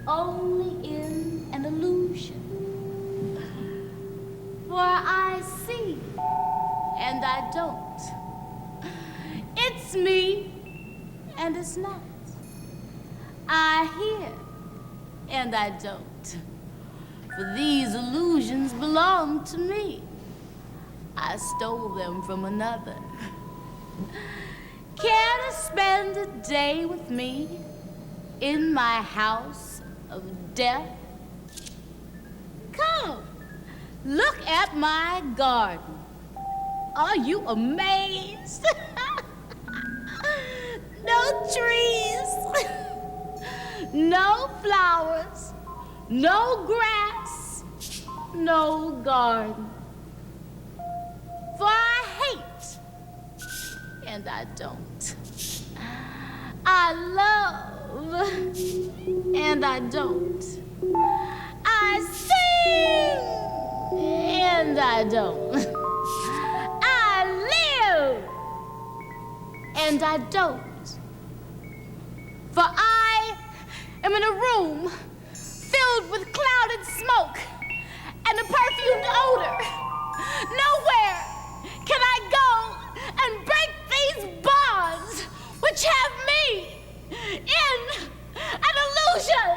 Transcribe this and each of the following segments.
only in an illusion. For I see and I don't. It's me and it's not. I hear and I don't. For these illusions belong to me. I stole them from another. Care to spend a day with me in my house of death? Come, look at my garden. Are you amazed? No trees, no flowers, no grass, no garden. For I hate and I don't. I love and I don't. I sing and I don't. I live and I don't. For I am in a room filled with clouded smoke and a perfumed odor. Nowhere can I go and break these bonds which have me in an illusion.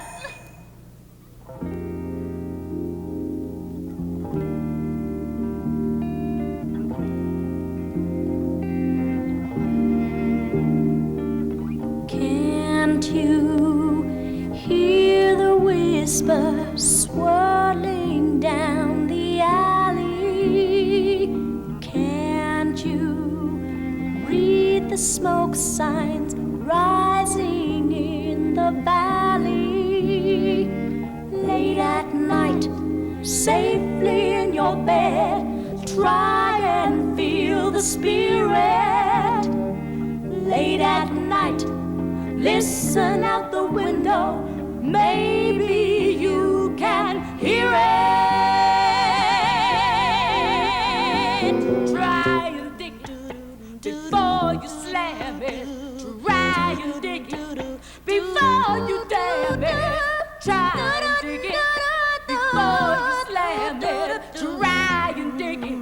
Can't you hear the whisper swirling down the alley? Can't you read the smoke signs rising in the valley? Late at night, safely in your bed, try and feel the spirit. Late at night, listen out the window, maybe you can hear it. Try and dig it before you slam it. Try and dig it before you damn it. Try and dig it before you slam it. Try and dig it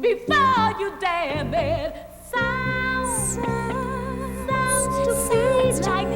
before you damn it. Sounds to me like